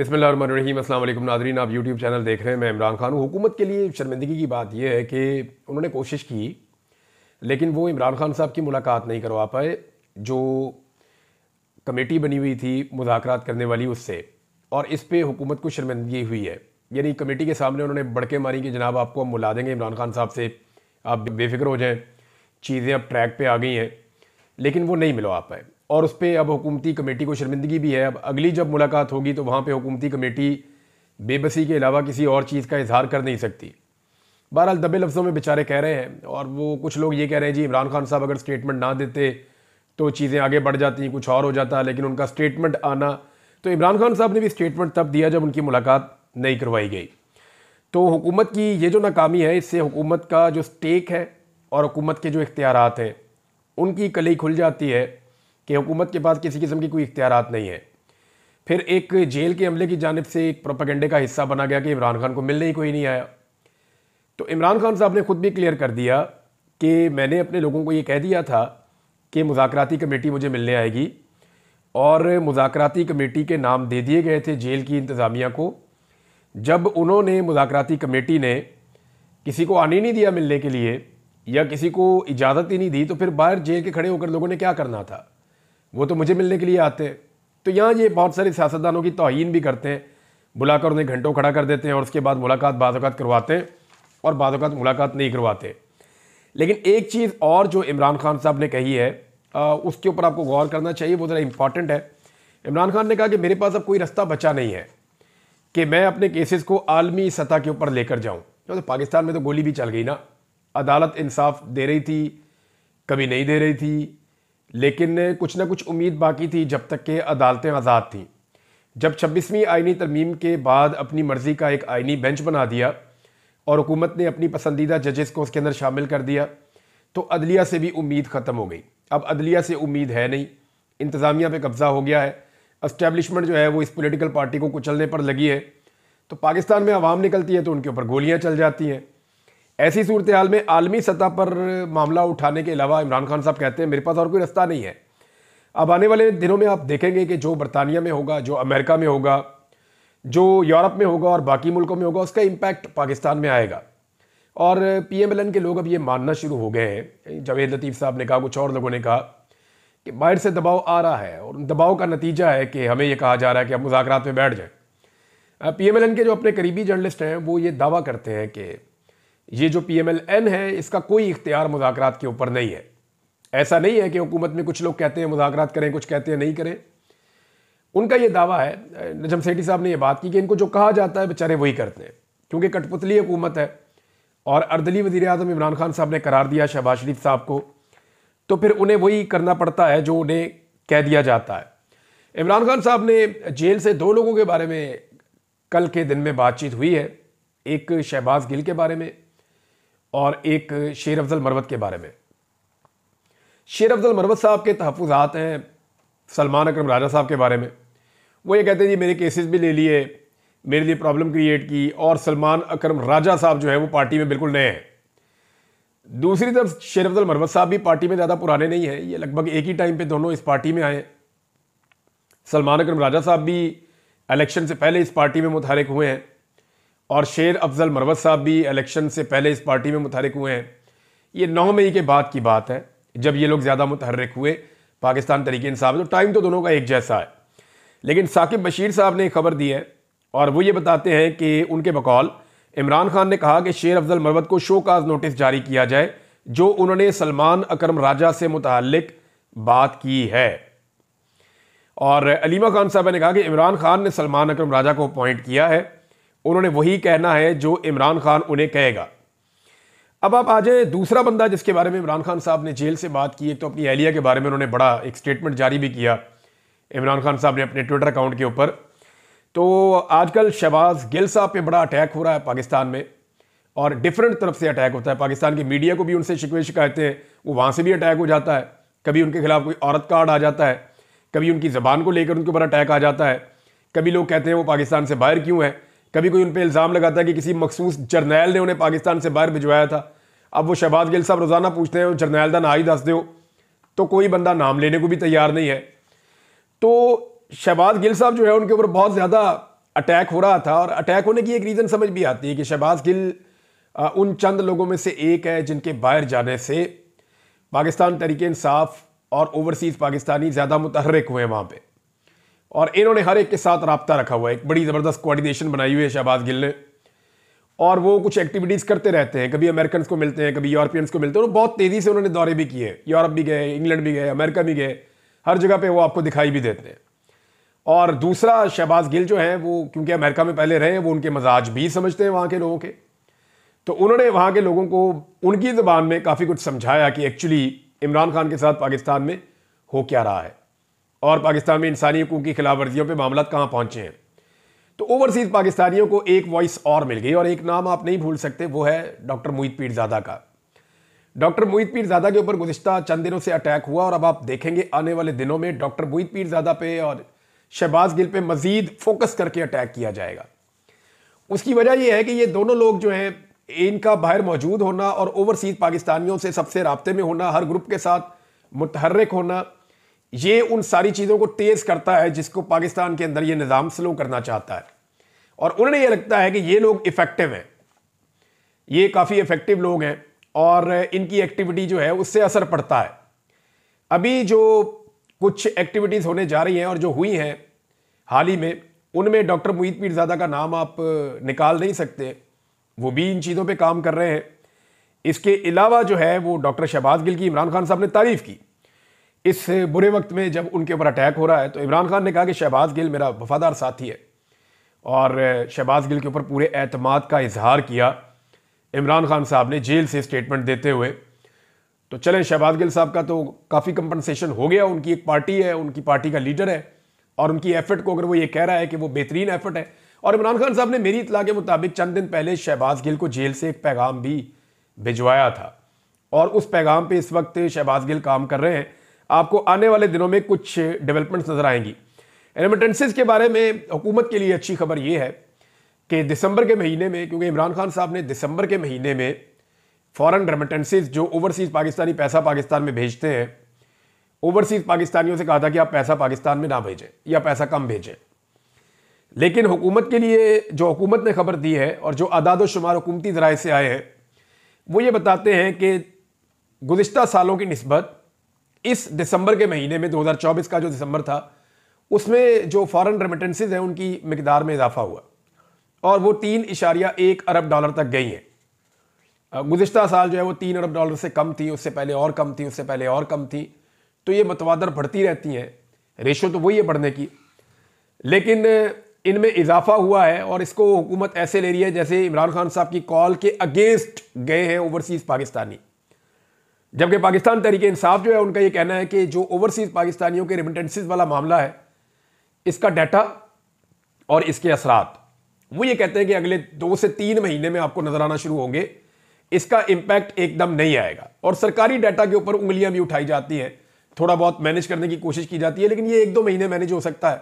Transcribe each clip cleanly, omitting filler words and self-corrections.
बिस्मिल्लाहिर्रहमानिर्रहीम। अस्सलाम वालेकुम नाज़रीन, आप यूट्यूब चैनल देख रहे हैं। मैं इमरान खान हूँ। हुकूमत के लिए शर्मिंदगी की बात यह है कि उन्होंने कोशिश की, लेकिन वो इमरान खान साहब की मुलाकात नहीं करवा पाए जो कमेटी बनी हुई थी मुज़ाकरात करने वाली उससे, और इस पे हुकूमत को शर्मिंदगी हुई है। यानी कमेटी के सामने उन्होंने बड़के मारी कि जनाब आपको हम बुला देंगे इमरान खान साहब से, आप बेफिक्र हो जाएँ, चीज़ें अब ट्रैक पे आ गई हैं, लेकिन वो नहीं मिलवा पाए। और उस पर अब हुकूमती कमेटी को शर्मिंदगी भी है। अब अगली जब मुलाकात होगी तो वहाँ पे हुकूमती कमेटी बेबसी के अलावा किसी और चीज़ का इजहार कर नहीं सकती। बहरहाल दबे लफ्ज़ों में बेचारे कह रहे हैं, और वो कुछ लोग ये कह रहे हैं जी इमरान खान साहब अगर स्टेटमेंट ना देते तो चीज़ें आगे बढ़ जाती, कुछ और हो जाता, लेकिन उनका स्टेटमेंट आना, तो इमरान खान साहब ने भी स्टेटमेंट तब दिया जब उनकी मुलाकात नहीं करवाई गई। तो हुकूमत की ये जो नाकामी है, इससे हुकूमत का जो स्टेक है और हुकूमत के जो इख्तियारात हैं उनकी कली खुल जाती है कि हुकूमत के पास किसी किस्म की कोई इख्तियारात नहीं है। फिर एक जेल के अमले की जानिब से एक प्रोपेगेंडे का हिस्सा बना गया कि इमरान खान को मिलने ही कोई नहीं आया। तो इमरान खान साहब ने खुद भी क्लियर कर दिया कि मैंने अपने लोगों को ये कह दिया था कि मुज़ाकराती कमेटी मुझे मिलने आएगी, और मुज़ाकराती कमेटी के नाम दे दिए गए थे जेल की इंतज़ामिया को। जब उन्होंने मुज़ाकराती कमेटी ने किसी को आने नहीं दिया मिलने के लिए, या किसी को इजाज़त ही नहीं दी, तो फिर बाहर जेल के खड़े होकर लोगों ने क्या करना था? वो तो मुझे मिलने के लिए आते हैं। तो यहाँ ये बहुत सारे सियासतदानों की तौहीन भी करते हैं, बुलाकर उन्हें घंटों खड़ा कर देते हैं, और उसके बाद मुलाकात बाज़ औक़ात करवाते हैं और बाज़ औक़ात मुलाकात नहीं करवाते। लेकिन एक चीज़ और जो इमरान खान साहब ने कही है, उसके ऊपर आपको गौर करना चाहिए, वो ज़रा इंपॉर्टेंट है। इमरान खान ने कहा कि मेरे पास अब कोई रास्ता बचा नहीं है कि मैं अपने केसेस को आलमी सतह के ऊपर लेकर जाऊँ। तो पाकिस्तान में तो गोली भी चल गई ना, अदालत इंसाफ दे रही थी, कभी नहीं दे रही थी, लेकिन कुछ ना कुछ उम्मीद बाकी थी जब तक कि अदालतें आज़ाद थीं। जब 26वीं आइनी तरमीम के बाद अपनी मर्ज़ी का एक आइनी बेंच बना दिया और हुकूमत ने अपनी पसंदीदा जजेस को उसके अंदर शामिल कर दिया, तो अदलिया से भी उम्मीद ख़त्म हो गई। अब अदलिया से उम्मीद है नहीं, इंतज़ामिया पे कब्ज़ा हो गया है, एस्टेब्लिशमेंट जो है वो इस पॉलिटिकल पार्टी को कुचलने पर लगी है। तो पाकिस्तान में आवाम निकलती है तो उनके ऊपर गोलियाँ चल जाती हैं। ऐसी सूरत हाल में आलमी सतह पर मामला उठाने के अलावा इमरान खान साहब कहते हैं मेरे पास और कोई रास्ता नहीं है। अब आने वाले दिनों में आप देखेंगे कि जो बरतानिया में होगा, जो अमेरिका में होगा, जो यूरोप में होगा और बाकी मुल्कों में होगा, उसका इम्पैक्ट पाकिस्तान में आएगा। और PMLN के लोग अब ये मानना शुरू हो गए हैं, जावेद लतीफ़ साहब ने कहा, कुछ और लोगों ने कहा कि बाहर से दबाव आ रहा है, और दबाव का नतीजा है कि हमें ये कहा जा रहा है कि आप मुज़ाकरात में बैठ जाएँ। PMLN के जो अपने करीबी जर्नलिस्ट हैं वो ये दावा करते हैं कि ये जो PMLN है इसका कोई इख्तियार मुज़ाकरात के ऊपर नहीं है। ऐसा नहीं है कि हुकूमत में कुछ लोग कहते हैं मुज़ाकरात करें, कुछ कहते हैं नहीं करें। उनका ये दावा है, नजम सेठी साहब ने ये बात की कि इनको जो कहा जाता है बेचारे वही करते हैं, क्योंकि कठपुतली हुकूमत है और अर्दली वज़ीर आज़म इमरान खान साहब ने करार दिया शहबाज शरीफ साहब को, तो फिर उन्हें वही करना पड़ता है जो उन्हें कह दिया जाता है। इमरान खान साहब ने जेल से दो लोगों के बारे में कल के दिन में बातचीत हुई है, एक शहबाज गिल के बारे में और एक शेर अफजल मरवत के बारे में। शेर अफजल मरवत साहब के तहफ़्फ़ुज़ात हैं सलमान अकरम राजा साहब के बारे में। वो ये कहते हैं जी मेरे केसेस भी ले लिए, मेरे लिए प्रॉब्लम क्रिएट की, और सलमान अकरम राजा साहब जो है वो पार्टी में बिल्कुल नए हैं। दूसरी तरफ शेर अफजल मरवत साहब भी पार्टी में ज़्यादा पुराने नहीं हैं, ये लगभग एक ही टाइम पे दोनों इस पार्टी में आए। सलमान अकरम राजा साहब भी इलेक्शन से पहले इस पार्टी में मुतहरिक हुए हैं, और शेर अफजल मरवत साहब भी इलेक्शन से पहले इस पार्टी में मुतहरिक हुए हैं। ये 9 मई के बाद की बात है जब ये लोग ज़्यादा मुतहरिक हुए पाकिस्तान तहरीक इंसाफ। तो टाइम तो दोनों का एक जैसा है। लेकिन साकिब बशीर साहब ने एक खबर दी है, और वो ये बताते हैं कि उनके बकौल इमरान खान ने कहा कि शेर अफजल मरवत को शोकाज नोटिस जारी किया जाए जो उन्होंने सलमान अकरम राजा से मुताल्लिक बात की है। और अलीमा खान साहब ने कहा कि इमरान खान ने सलमान अकरम राजा को अपॉइंट किया है, उन्होंने वही कहना है जो इमरान खान उन्हें कहेगा। अब आप आ जाए दूसरा बंदा जिसके बारे में इमरान खान साहब ने जेल से बात की। एक तो अपनी एहलिया के बारे में उन्होंने बड़ा एक स्टेटमेंट जारी भी किया इमरान खान साहब ने अपने ट्विटर अकाउंट के ऊपर। तो आजकल शहबाज गिल साहब पे बड़ा अटैक हो रहा है पाकिस्तान में, और डिफरेंट तरफ से अटैक होता है। पाकिस्तान की मीडिया को भी उनसे शिकवे शिकायतें हैं, वो वहाँ से भी अटैक हो जाता है। कभी उनके खिलाफ कोई औरत कार्ड आ जाता है, कभी उनकी ज़बान को लेकर उनके ऊपर अटैक आ जाता है, कभी लोग कहते हैं वो पाकिस्तान से बाहर क्यों है, कभी कोई उन पर इल्ज़ाम लगाता है कि किसी मखसूस जर्नैल ने उन्हें पाकिस्तान से बाहर भिजवाया था। अब वो शहबाज गिल साहब रोज़ाना पूछते हैं जर्नैल का ना ही दस दो, तो कोई बंदा नाम लेने को भी तैयार नहीं है। तो शहबाज गिल साहब जो है उनके ऊपर बहुत ज़्यादा अटैक हो रहा था, और अटैक होने की एक रीज़न समझ भी आती है कि शहबाज गिल उन चंद लोगों में से एक है जिनके बाहर जाने से पाकिस्तान तहरीक इंसाफ और ओवरसीज़ पाकिस्तानी ज़्यादा मुतहर्रिक हुए हैं वहाँ पे, और इन्होंने हर एक के साथ राब्ता रखा हुआ है। एक बड़ी ज़बरदस्त कोऑर्डिनेशन बनाई हुई है शहबाज गिल ने, और वो कुछ एक्टिविटीज़ करते रहते हैं। कभी अमेरिकन को मिलते हैं, कभी यूरोपियंस को मिलते हैं। बहुत तेज़ी से उन्होंने दौरे भी किए, यूरोप भी गए, इंग्लैंड भी गए, अमेरिका भी गए, हर जगह पे वो आपको दिखाई भी देते हैं। और दूसरा, शहबाज गिल जो है वो क्योंकि अमेरिका में पहले रहे, वो उनके मजाज भी समझते हैं वहाँ के लोगों के, तो उन्होंने वहाँ के लोगों को उनकी ज़बान में काफ़ी कुछ समझाया कि एक्चुअली इमरान खान के साथ पाकिस्तान में हो क्या रहा है, और पाकिस्तान में इंसानी हकूक़ की खिलाफ वर्जियों पर मामला कहाँ पहुँचे हैं। तो ओवरसीज़ पाकिस्तानियों को एक वॉइस और मिल गई, और एक नाम आप नहीं भूल सकते, वो है डॉक्टर मोहित पीरज़ादा का। डॉक्टर मोहित पीरज़ादा के ऊपर गुज़िश्ता चंद दिनों से अटैक हुआ, और अब आप देखेंगे आने वाले दिनों में डॉक्टर मोहित पीरज़ादा पे और शहबाज गिल पे मजीद फोकस करके अटैक किया जाएगा। उसकी वजह यह है कि ये दोनों लोग जो हैं, इनका बाहर मौजूद होना और ओवरसीज़ पाकिस्तानियों से सबसे राब्ते में होना, हर ग्रुप के साथ मुतहर्रिक होना, ये उन सारी चीज़ों को तेज़ करता है जिसको पाकिस्तान के अंदर ये निज़ाम स्लो करना चाहता है। और उन्हें ये लगता है कि ये लोग इफ़ेक्टिव हैं, ये काफ़ी इफ़ेक्टिव लोग हैं, और इनकी एक्टिविटी जो है उससे असर पड़ता है। अभी जो कुछ एक्टिविटीज़ होने जा रही हैं और जो हुई हैं हाल ही में, उनमें डॉक्टर मोहित पीरज़ादा का नाम आप निकाल नहीं सकते, वो भी इन चीज़ों पे काम कर रहे हैं। इसके अलावा जो है वो डॉक्टर शहबाज गिल की इमरान खान साहब ने तारीफ़ की इस बुरे वक्त में जब उनके ऊपर अटैक हो रहा है। तो इमरान खान ने कहा कि शहबाज गिल मेरा वफादार साथी है, और शहबाज गिल के ऊपर पूरे एतमाद का इजहार किया इमरान खान साहब ने जेल से स्टेटमेंट देते हुए। तो चले, शहबाज गिल साहब का तो काफ़ी कंपनसेशन हो गया, उनकी एक पार्टी है, उनकी पार्टी का लीडर है, और उनकी एफर्ट को अगर वो ये कह रहा है कि वो बेहतरीन एफर्ट है। और इमरान खान साहब ने मेरी इतला के मुताबिक चंद दिन पहले शहबाज गिल को जेल से एक पैगाम भी भिजवाया था, और उस पैगाम पे इस वक्त शहबाज गिल काम कर रहे हैं। आपको आने वाले दिनों में कुछ डेवलपमेंट्स नजर आएंगी। रेमिटेंसेस के बारे में हुकूमत के लिए अच्छी खबर यह है कि दिसंबर के महीने में, क्योंकि इमरान खान साहब ने दिसंबर के महीने में फॉरेन रेमिटेंसेस जो ओवरसीज़ पाकिस्तानी पैसा पाकिस्तान में भेजते हैं, ओवरसीज़ पाकिस्तानियों से कहा था कि आप पैसा पाकिस्तान में ना भेजें या पैसा कम भेजें। लेकिन हुकूमत के लिए जो हुकूमत ने खबर दी है और जो आदाद शुमार हुकूमती ज़राए से आए हैं, वो ये बताते हैं कि गुज़िश्ता सालों की निस्बत इस दिसंबर के महीने में 2024 का जो दिसंबर था, उसमें जो फॉरेन रेमिटेंसेस हैं उनकी मिकदार में इजाफा हुआ, और वो 3.1 अरब डॉलर तक गई हैं। गुज़िश्ता साल जो है वो 3 अरब डॉलर से कम थी, उससे पहले और कम थी, उससे पहले और कम थी। तो ये मतवादर बढ़ती रहती हैं, रेशो तो वही है बढ़ने की, लेकिन इनमें इजाफा हुआ है। और इसको हुकूमत ऐसे ले रही है जैसे इमरान खान साहब की कॉल के अगेंस्ट गए हैं ओवरसीज़ पाकिस्तानी, जबकि पाकिस्तान तहरीक इंसाफ जो है उनका ये कहना है कि जो ओवरसीज़ पाकिस्तानियों के रेमिटेंसेस वाला मामला है, इसका डाटा और इसके असरात, वो ये कहते हैं कि अगले 2 से 3 महीने में आपको नजर आना शुरू होंगे। इसका इंपैक्ट एकदम नहीं आएगा, और सरकारी डाटा के ऊपर उंगलियां भी उठाई जाती हैं, थोड़ा बहुत मैनेज करने की कोशिश की जाती है, लेकिन ये 1-2 महीने मैनेज हो सकता है,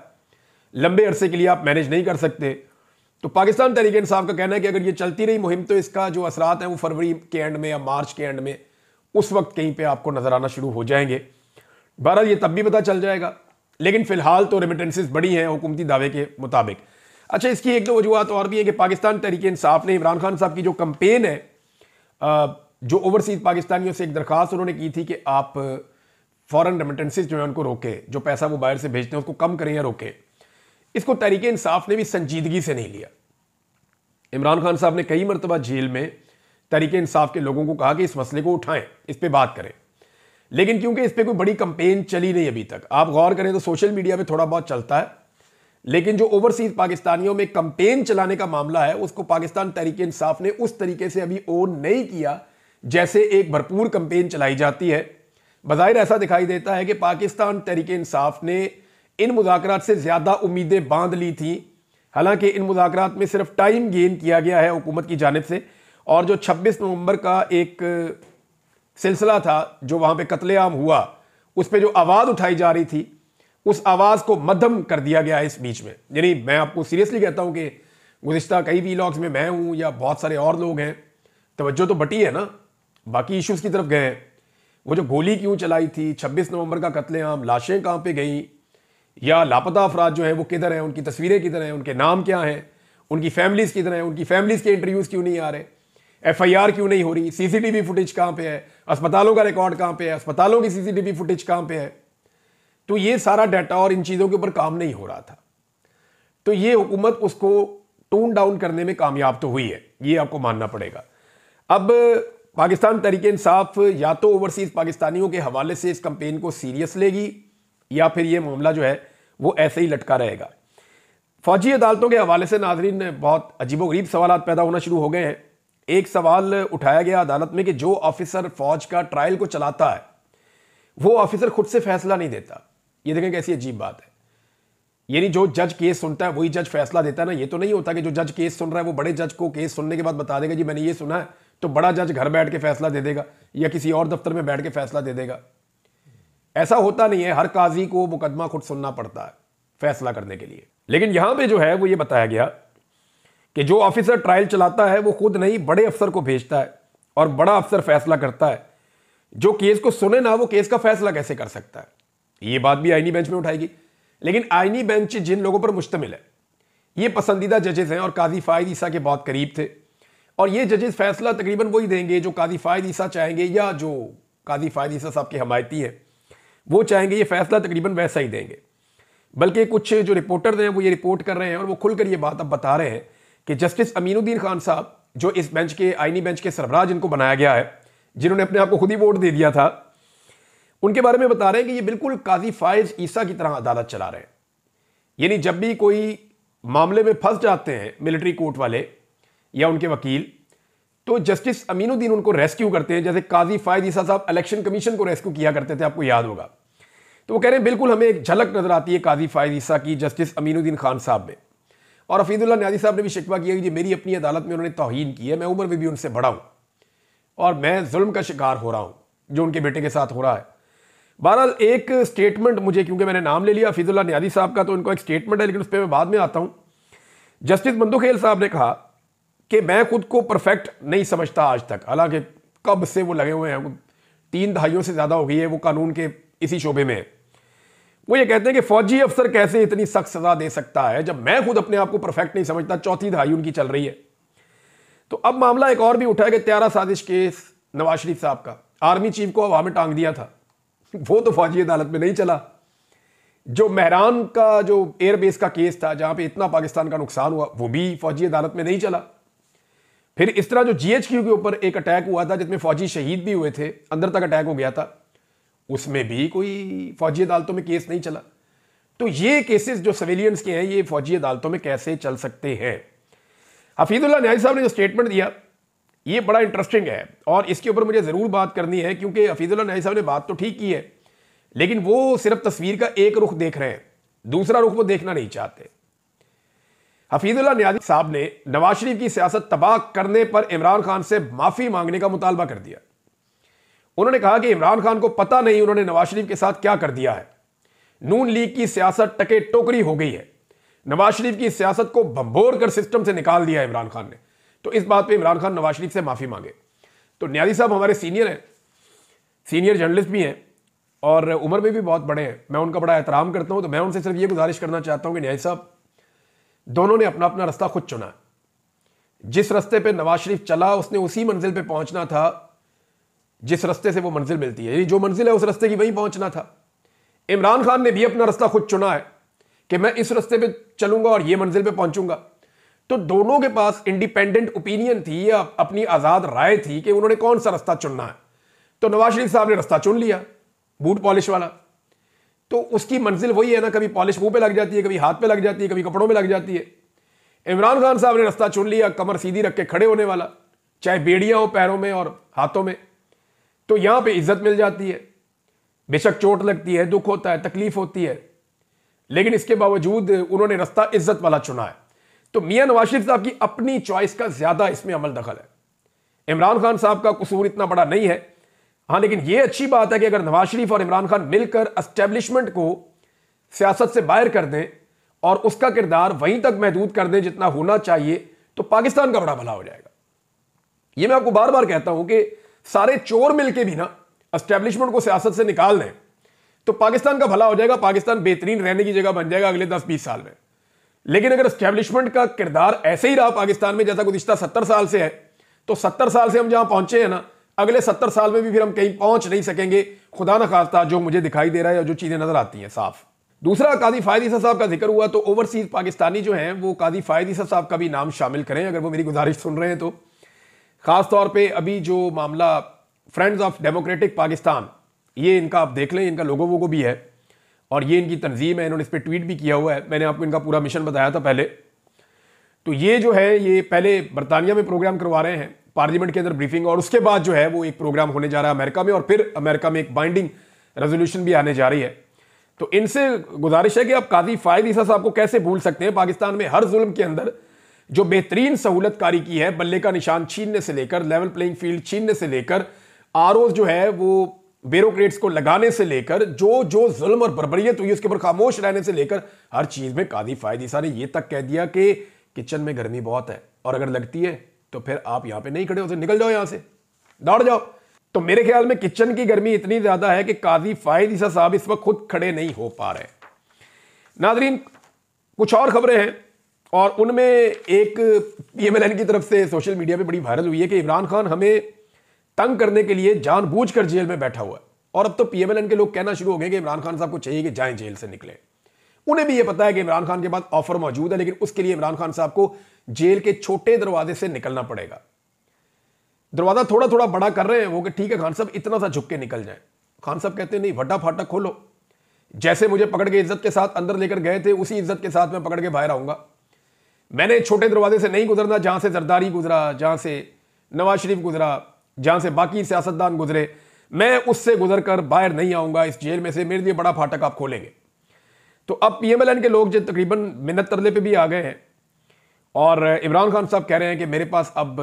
लंबे अरसे के लिए आप मैनेज नहीं कर सकते। तो पाकिस्तान तहरीक इंसाफ का कहना है कि अगर ये चलती रही मुहिम, तो इसका जो असरात हैं वो फरवरी के एंड में या मार्च के एंड में, उस वक्त कहीं पे आपको नजर आना शुरू हो जाएंगे। बहरहाल ये तब भी पता चल जाएगा, लेकिन फिलहाल तो रेमिटेंसेस बड़ी हैं हुकूमती दावे के मुताबिक। अच्छा, इसकी 1-2 वजूहत और भी है कि पाकिस्तान तहरीक इंसाफ ने इमरान खान साहब की जो कंपेन है, जो ओवरसीज़ पाकिस्तानियों से एक दरख्वास्त उन्होंने की थी कि आप फॉरेन रेमिटेंसेस जो है उनको रोकें, जो पैसा वो बाहर से भेजते हैं उसको कम करें या रोकें, इसको तहरीक इंसाफ ने भी संजीदगी से नहीं लिया। इमरान खान साहब ने कई मरतबा जेल में तहरीक इंसाफ के लोगों को कहा कि इस मसले को उठाएं, इस पर बात करें, लेकिन क्योंकि इस पर कोई बड़ी कंपेन चली नहीं अभी तक। आप गौर करें तो सोशल मीडिया पे थोड़ा बहुत चलता है, लेकिन जो ओवरसीज पाकिस्तानियों में कंपेन चलाने का मामला है, उसको पाकिस्तान तहरीक इंसाफ ने उस तरीके से अभी ओन नहीं किया जैसे एक भरपूर कंपेन चलाई जाती है। बज़ाहिर ऐसा दिखाई देता है कि पाकिस्तान तहरीक इंसाफ ने इन मुज़ाकरात से ज़्यादा उम्मीदें बांध ली थी, हालांकि इन मुज़ाकरात में सिर्फ टाइम गेन किया गया है हुकूमत की जानिब से। और जो 26 नवंबर का एक सिलसिला था जो वहाँ पे कत्लेआम हुआ, उस पर जो आवाज़ उठाई जा रही थी, उस आवाज़ को मद्धम कर दिया गया इस बीच में। यानी मैं आपको सीरियसली कहता हूँ कि गुज़िश्ता कई वीलॉग्स में मैं हूँ या बहुत सारे और लोग हैं, तवज्जो तो बटी है ना, बाकी इश्यूज़ की तरफ गए हैं। वो जो गोली क्यों चलाई थी, 26 नवंबर का कत्लेआम, लाशें कहाँ पे गई, या लापता अफराद जो हैं वो किधर हैं, उनकी तस्वीरें किधर हैं, उनके नाम क्या हैं, उनकी फैमिलीज़ किधर हैं, उनकी फैमिलीज़ के इंटरव्यूज़ क्यों नहीं आ रहे, FIR क्यों नहीं हो रही, CCTV फुटेज कहाँ पे है, अस्पतालों का रिकॉर्ड कहाँ पे है, अस्पतालों की CCTV फुटेज कहाँ पे है। तो ये सारा डाटा और इन चीज़ों के ऊपर काम नहीं हो रहा था। तो ये हुकूमत उसको टोन डाउन करने में कामयाब तो हुई है, ये आपको मानना पड़ेगा। अब पाकिस्तान तहरीक इंसाफ या तो ओवरसीज पाकिस्तानियों के हवाले से इस कंपेन को सीरियस लेगी या फिर ये मामला जो है वो ऐसे ही लटका रहेगा। फौजी अदालतों के हवाले से नाजरीन बहुत अजीबोगरीब सवाल पैदा होना शुरू हो गए हैं। एक सवाल उठाया गया अदालत में कि जो ऑफिसर फौज का ट्रायल को चलाता है वो ऑफिसर खुद से फैसला नहीं देता। ये देखें कैसी अजीब बात है, यानी जो जज केस सुनता है वही जज फैसला देता है ना। ये तो नहीं होता कि जो जज केस सुन रहा है वो बड़े जज को केस सुनने के बाद बता देगा जी मैंने ये सुना है, तो बड़ा जज घर बैठ के फैसला दे देगा या किसी और दफ्तर में बैठ के फैसला दे देगा। ऐसा होता नहीं है, हर काजी को मुकदमा खुद सुनना पड़ता है फैसला करने के लिए। लेकिन यहां पे जो है वो ये बताया गया कि जो ऑफिसर ट्रायल चलाता है वो खुद नहीं बड़े अफसर को भेजता है और बड़ा अफसर फैसला करता है। जो केस को सुने ना वो केस का फैसला कैसे कर सकता है। ये बात भी आईनी बेंच में उठाएगी, लेकिन आईनी बेंच जिन लोगों पर मुश्तमिल है ये पसंदीदा जजेस हैं और काजी फायद ईसा के बहुत करीब थे, और ये जजेस फैसला तकरीबन वही देंगे जो काजी फायद ईसा चाहेंगे या जो काजी फायद ईसा साहब के हमायती हैं वो चाहेंगे, ये फैसला तकरीबन वैसा ही देंगे। बल्कि कुछ जो रिपोर्टर हैं वो ये रिपोर्ट कर रहे हैं और वो खुलकर ये बात अब बता रहे हैं कि जस्टिस अमीनुद्दीन खान साहब जो इस बेंच के आईनी बेंच के सरबराह जिनको बनाया गया है, जिन्होंने अपने आप को खुद ही वोट दे दिया था, उनके बारे में बता रहे हैं कि ये बिल्कुल काजी फायद ईसा की तरह अदालत चला रहे हैं। यानी जब भी कोई मामले में फंस जाते हैं मिलिट्री कोर्ट वाले या उनके वकील, तो जस्टिस अमीनुद्दीन उनको रेस्क्यू करते हैं, जैसे काजी फायद ईसा साहब इलेक्शन कमीशन को रेस्क्यू किया करते थे, आपको याद होगा। तो वो कह रहे हैं बिल्कुल हमें एक झलक नजर आती है काजी फायद ईसा की जस्टिस अमीनुद्दीन खान साहब में। और हफीजुल्लाह न्याजी साहब ने भी शिकवा किया कि जी मेरी अपनी अदालत में उन्होंने तौहीन की है, मैं उम्र में भी उनसे बड़ा हूं और मैं जुल्म का शिकार हो रहा हूं जो उनके बेटे के साथ हो रहा है। बहरहाल एक स्टेटमेंट मुझे, क्योंकि मैंने नाम ले लिया हफीजुल्लाह न्याजी साहब का, तो उनको एक स्टेटमेंट है लेकिन उस पर मैं बाद में आता हूं। जस्टिस मंदुखेल साहब ने कहा कि मैं खुद को परफेक्ट नहीं समझता आज तक, हालांकि कब से वो लगे हुए हैं, 3 दहाइयों से ज़्यादा हो गई है वो कानून के इसी शोबे में। वो ये कहते हैं कि फौजी अफसर कैसे इतनी सख्त सजा दे सकता है जब मैं खुद अपने आप को परफेक्ट नहीं समझता। 4थी दहाई उनकी चल रही है। तो अब मामला एक और भी उठा है कि त्यारा साजिश केस नवाज शरीफ साहब का, आर्मी चीफ को हवा में टांग दिया था, वो तो फौजी अदालत में नहीं चला। जो महरान का जो एयरबेस का केस था जहां पे इतना पाकिस्तान का नुकसान हुआ, वो भी फौजी अदालत में नहीं चला। फिर इस तरह जो GHQ के ऊपर एक अटैक हुआ था जिसमें फौजी शहीद भी हुए थे, अंदर तक अटैक हो गया था, उसमें भी कोई फौजी अदालतों में केस नहीं चला। तो ये केसेस जो सिविलियंस के हैं ये फौजी अदालतों में कैसे चल सकते हैं। हफीजुल्लाह न्याजी साहब ने जो स्टेटमेंट दिया ये बड़ा इंटरेस्टिंग है और इसके ऊपर मुझे जरूर बात करनी है, क्योंकि हफीजुल्लाह न्याजी साहब ने बात तो ठीक की है लेकिन वो सिर्फ तस्वीर का एक रुख देख रहे हैं, दूसरा रुख वो देखना नहीं चाहते। हफीजुल्लाह न्याजी साहब ने नवाज शरीफ की सियासत तबाह करने पर इमरान खान से माफी मांगने का मुतालबा कर दिया। उन्होंने कहा कि इमरान खान को पता नहीं उन्होंने नवाज शरीफ के साथ क्या कर दिया है। नून लीग की सियासत टके टोकरी हो गई है। नवाज शरीफ की सियासत को भंबोर कर सिस्टम से निकाल दिया इमरान खान ने। तो इस बात पे इमरान खान नवाज शरीफ से माफी मांगे। तो न्याजी साहब हमारे सीनियर हैं, सीनियर जर्नलिस्ट भी हैं और उम्र में भी बहुत बड़े हैं, मैं उनका बड़ा एहतराम करता हूं। तो मैं उनसे सिर्फ ये गुजारिश करना चाहता हूं कि न्याजी साहब दोनों ने अपना अपना रास्ता खुद चुना। जिस रास्ते पे नवाज शरीफ चला उसने उसी मंजिल पे पहुंचना था जिस रास्ते से वो मंजिल मिलती है, जो मंजिल है उस रास्ते की वहीं पहुंचना था। इमरान खान ने भी अपना रास्ता खुद चुना है कि मैं इस रास्ते पे चलूंगा और ये मंजिल पे पहुंचूंगा। तो दोनों के पास इंडिपेंडेंट ओपिनियन थी या अपनी आजाद राय थी कि उन्होंने कौन सा रास्ता चुनना है। तो नवाज शरीफ साहब ने रास्ता चुन लिया बूट पॉलिश वाला, तो उसकी मंजिल वही है ना, कभी पॉलिश मुंह पे लग जाती है, कभी हाथ पे लग जाती है, कभी कपड़ों में लग जाती है। इमरान खान साहब ने रास्ता चुन लिया कमर सीधी रख के खड़े होने वाला, चाहे बेड़ियां हो पैरों में और हाथों में, तो यहां पे इज्जत मिल जाती है। बेशक चोट लगती है, दुख होता है, तकलीफ होती है, लेकिन इसके बावजूद उन्होंने रास्ता इज्जत वाला चुना है। तो मियां नवाज शरीफ साहब की अपनी चॉइस का ज्यादा इसमें अमल दखल है। इमरान खान साहब का कसूर इतना बड़ा नहीं है। हाँ, लेकिन यह अच्छी बात है कि अगर नवाज शरीफ और इमरान खान मिलकर एस्टेब्लिशमेंट को सियासत से बाहर कर दें और उसका किरदार वहीं तक महदूद कर दें जितना होना चाहिए, तो पाकिस्तान का बड़ा भला हो जाएगा। यह मैं आपको बार बार कहता हूं कि सारे चोर मिलकर भी ना एस्टेब्लिशमेंट को सियासत से निकाल दें तो पाकिस्तान का भला हो जाएगा, पाकिस्तान बेहतरीन रहने की जगह बन जाएगा अगले 10-20 साल में। लेकिन अगर एस्टेब्लिशमेंट का किरदार ऐसे ही रहा पाकिस्तान में जैसा गुज़िश्ता 70 साल से है, तो 70 साल से हम जहां पहुंचे हैं ना, अगले 70 साल में भी फिर हम कहीं पहुंच नहीं सकेंगे, खुदा न खास्ता, जो मुझे दिखाई दे रहा है, जो चीजें नजर आती हैं साफ। दूसरा, काजी फायद ईसा साहब का जिक्र हुआ, तो ओवरसीज पाकिस्तानी जो हैं वो काजी फायद ईसा साहब का भी नाम शामिल करें अगर वो मेरी गुजारिश सुन रहे हैं तो। खासतौर पर अभी जो मामला फ्रेंड्स ऑफ डेमोक्रेटिक पाकिस्तान, ये इनका आप देख लें, इनका लोगो वोगो भी है और ये इनकी तंजीम है, इन्होंने इस पर ट्वीट भी किया हुआ है, मैंने आपको इनका पूरा मिशन बताया था पहले। तो ये जो है ये पहले बरतानिया में प्रोग्राम करवा रहे हैं पार्लियामेंट के अंदर ब्रीफिंग, और उसके बाद जो है वो एक प्रोग्राम होने जा रहा है अमेरिका में, और फिर अमेरिका में एक बाइंडिंग रेजोल्यूशन भी आने जा रही है। तो इनसे गुजारिश है कि आप काजी फायद ईसा साहब को कैसे भूल सकते हैं। पाकिस्तान में हर जुल्म के अंदर जो बेहतरीन सहूलतकारी की है, बल्ले का निशान छीनने से लेकर लेवल प्लेइंग फील्ड छीनने से लेकर आरओज जो है वो ब्यूरोक्रेट्स को लगाने से लेकर जो जो जुल्म और बर्बरियत हुई उसके ऊपर खामोश रहने से लेकर हर चीज में काजी फायद ईसा ने यह तक कह दिया कि किचन में गर्मी बहुत है और अगर लगती है तो फिर आप यहां पे नहीं खड़े हो सकते, निकल जाओ यहां से, दौड़ जाओ। तो मेरे ख्याल में किचन की गर्मी इतनी ज्यादा है कि काजी फायद ईसा साहब इस वक्त खुद खड़े नहीं हो पा रहे। नाजरीन, कुछ और खबरें हैं और उनमें एक पीएमएलएन की तरफ से सोशल मीडिया पे बड़ी वायरल हुई है कि इमरान खान हमें तंग करने के लिए जानबूझकर जेल में बैठा हुआ है। और अब तो पीएमएलएन के लोग कहना शुरू हो गए कि इमरान खान साहब को चाहिए कि जाएं जेल से निकले। उन्हें भी यह पता है कि इमरान खान के पास ऑफर मौजूद है, लेकिन उसके लिए इमरान खान साहब को जेल के छोटे दरवाजे से निकलना पड़ेगा। दरवाजा थोड़ा थोड़ा बड़ा कर रहे हैं वो कि ठीक है खान साहब इतना सा झुक के निकल जाए। खान साहब कहते हैं नहीं, फटा फाटक खोलो, जैसे मुझे पकड़ के इज्जत के साथ अंदर लेकर गए थे उसी इज्जत के साथ मैं पकड़ के बाहर आऊंगा। मैंने छोटे दरवाजे से नहीं गुजरना जहां से जरदारी गुजरा, जहां से नवाज शरीफ गुजरा, जहां से बाकी सियासतदान गुजरे, मैं उससे गुजर कर बाहर नहीं आऊंगा इस जेल में से, मेरे लिए बड़ा फाटक आप खोलेंगे। तो अब पीएमएलएन के लोग जो तकरीबन मिन्नत तरले पे भी आ गए हैं और इमरान खान साहब कह रहे हैं कि मेरे पास अब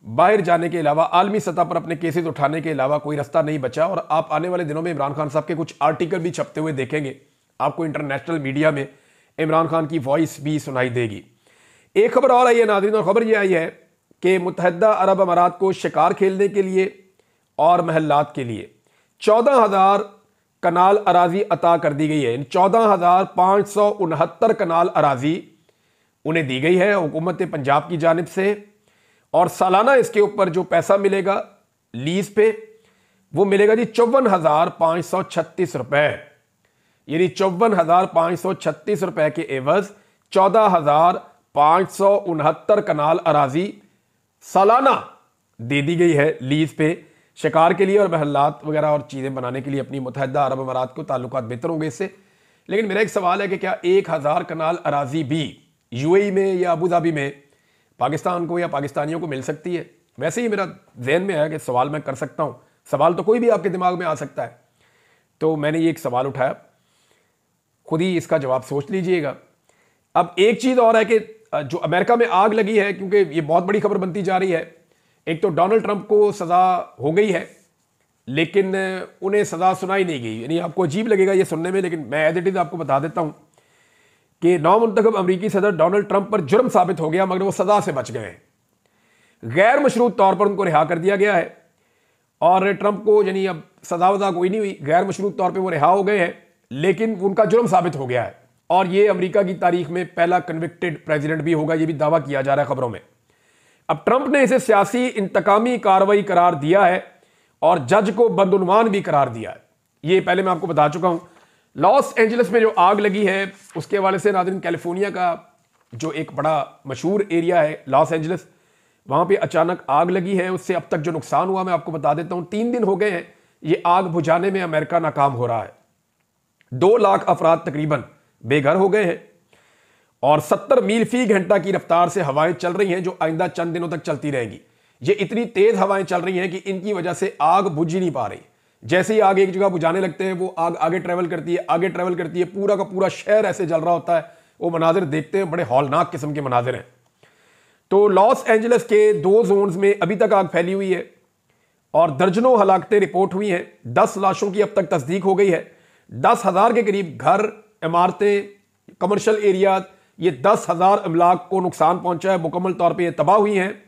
बाहर जाने के अलावा, आलमी सतह पर अपने केसेस उठाने के अलावा कोई रास्ता नहीं बचा। और आप आने वाले दिनों में इमरान खान साहब के कुछ आर्टिकल भी छपते हुए देखेंगे, आपको इंटरनेशनल मीडिया में इमरान खान की वॉइस भी सुनाई देगी। एक खबर और आई है नाज़रीन, और खबर यह आई है कि मुत्तहिदा अरब अमारात को शिकार खेलने के लिए और महल्लात के लिए 14,000 कनाल अराजी अता कर दी गई है। इन 14,569 कनाल अराजी उन्हें दी गई है हुकूमत पंजाब की जानिब से, और सालाना इसके ऊपर जो पैसा मिलेगा लीज पे वो मिलेगा जी 54,536 रुपए। यानी 54,536 रुपए के एवज 14,569 कनाल अराजी सालाना दे दी गई है लीज पे, शिकार के लिए और महल्लात वगैरह और चीज़ें बनाने के लिए अपनी मुत्तहिदा अरब अमारात को ताल्लुकात बेहतर होंगे इससे। लेकिन मेरा एक सवाल है कि क्या 1,000 कनाल अराजी भी यूएई में या अबू धाबी में पाकिस्तान को या पाकिस्तानियों को मिल सकती है? वैसे ही मेरा जहन में है कि सवाल मैं कर सकता हूं, सवाल तो कोई भी आपके दिमाग में आ सकता है, तो मैंने ये एक सवाल उठाया, खुद ही इसका जवाब सोच लीजिएगा। अब एक चीज़ और है कि जो अमेरिका में आग लगी है, क्योंकि ये बहुत बड़ी खबर बनती जा रही है, एक तो डोनाल्ड ट्रंप को सज़ा हो गई है लेकिन उन्हें सज़ा सुनाई नहीं गई। यानी आपको अजीब लगेगा ये सुनने में, लेकिन मैं एज इट इज़ आपको बता देता हूं कि नौमुंतखब अमरीकी सदर डोनाल्ड ट्रंप पर जुर्म साबित हो गया मगर वो सज़ा से बच गए हैं। गैर मशरूत तौर पर उनको रिहा कर दिया गया है और ट्रंप को यानी अब सज़ा वज़ा कोई नहीं हुई, गैर मशरूत तौर पर वो रिहा हो गए हैं, लेकिन उनका जुर्म साबित हो गया है और ये अमेरिका की तारीख में पहला कन्विक्टेड प्रेसिडेंट भी होगा, ये भी दावा किया जा रहा है खबरों में। अब ट्रंप ने इसे सियासी इंतकामी कार्रवाई करार दिया है और जज को बदउनवान भी करार दिया है। ये पहले मैं आपको बता चुका हूं। लॉस एंजलिस में जो आग लगी है उसके हवाले से नाज़रीन, कैलिफोर्निया का जो एक बड़ा मशहूर एरिया है लॉस एंजलिस, वहां पे अचानक आग लगी है। उससे अब तक जो नुकसान हुआ मैं आपको बता देता हूं। 3 दिन हो गए हैं ये आग बुझाने में अमेरिका नाकाम हो रहा है। 2 लाख अफराद तकरीबन बेघर हो गए हैं और 70 मील फी घंटा की रफ्तार से हवाएं चल रही हैं जो आइंदा चंद दिनों तक चलती रहेंगी। ये इतनी तेज हवाएं चल रही हैं कि इनकी वजह से आग बुझ ही नहीं पा रही। जैसे ही आग एक जगह बुझाने लगते हैं वो आग आगे ट्रेवल करती है, आगे ट्रेवल करती है, पूरा का पूरा शहर ऐसे जल रहा होता है। वो मनाजिर देखते हैं, बड़े हौलनाक किस्म के मनाजिर हैं। तो लॉस एंजलिस के 2 जोन्स में अभी तक आग फैली हुई है और दर्जनों हलाकतें रिपोर्ट हुई हैं। 10 लाशों की अब तक तस्दीक हो गई है। 10,000 के करीब घर, इमारतें, कमर्शियल एरिया, ये 10,000 अमलाक को नुकसान पहुंचा है, मुकम्मल तौर पे ये तबाह हुई हैं।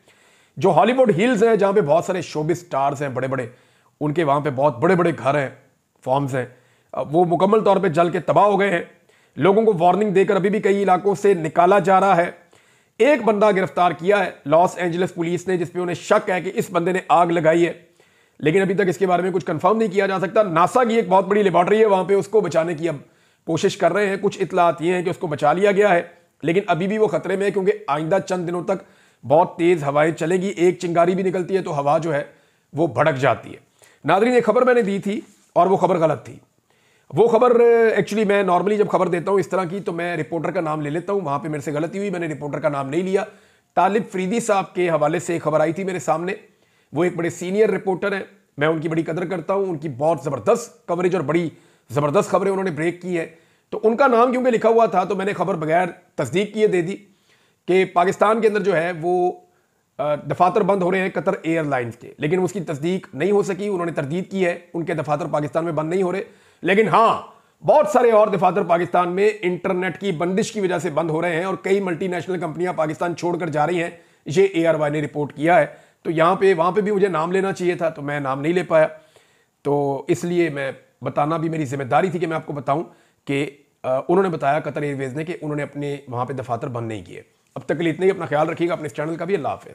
जो हॉलीवुड हिल्स हैं जहां पे बहुत सारे शोबिस स्टार्स हैं बड़े बड़े, उनके वहां पे बहुत बड़े बड़े घर हैं, फॉर्म्स हैं, वो मुकम्मल तौर पे जल के तबाह हो गए हैं। लोगों को वार्निंग देकर अभी भी कई इलाकों से निकाला जा रहा है। एक बंदा गिरफ्तार किया है लॉस एंजलिस पुलिस ने, जिसपे उन्हें शक है कि इस बंदे ने आग लगाई है, लेकिन अभी तक इसके बारे में कुछ कंफर्म नहीं किया जा सकता। नासा की एक बहुत बड़ी लेबॉर्ट्री है, वहां पे उसको बचाने की अब कोशिश कर रहे हैं। कुछ इतलात ये हैं कि उसको बचा लिया गया है, लेकिन अभी भी वो खतरे में है, क्योंकि आइंदा चंद दिनों तक बहुत तेज हवाएं चलेगी। एक चिंगारी भी निकलती है तो हवा जो है वो भड़क जाती है। नादरीन, एक खबर मैंने दी थी और वो खबर गलत थी। वो खबर एक्चुअली मैं नॉर्मली जब खबर देता हूं इस तरह की तो मैं रिपोर्टर का नाम ले लेता हूं, वहां पे मेरे से गलती हुई, मैंने रिपोर्टर का नाम नहीं लिया। तालिब फरीदी साहब के हवाले से एक खबर आई थी मेरे सामने। वो एक बड़े सीनियर रिपोर्टर हैं, मैं उनकी बड़ी कदर करता हूं। उनकी बहुत ज़बरदस्त कवरेज और बड़ी ज़बरदस्त खबरें उन्होंने ब्रेक की है। तो उनका नाम क्योंकि लिखा हुआ था तो मैंने खबर बगैर तस्दीक किए दे दी कि पाकिस्तान के अंदर जो है वो दफातर बंद हो रहे हैं कतर एयरलाइंस के, लेकिन उसकी तस्दीक नहीं हो सकी। उन्होंने तरदीद की है उनके दफातर पाकिस्तान में बंद नहीं हो रहे, लेकिन हाँ बहुत सारे और दफातर पाकिस्तान में इंटरनेट की बंदिश की वजह से बंद हो रहे हैं और कई मल्टीनेशनल कंपनियां पाकिस्तान छोड़कर जा रही हैं। ये ARY ने रिपोर्ट किया है। तो यहाँ पे वहाँ पे भी मुझे नाम लेना चाहिए था, तो मैं नाम नहीं ले पाया। तो इसलिए मैं बताना भी मेरी जिम्मेदारी थी कि मैं आपको बताऊं कि उन्होंने बताया कतर एयरवेज ने कि उन्होंने अपने वहाँ पे दफातर बंद नहीं किए। अब तक के लिए इतना ही। अपना ख्याल रखिएगा, अपने इस चैनल का भी। अल्लाह हाफिज़।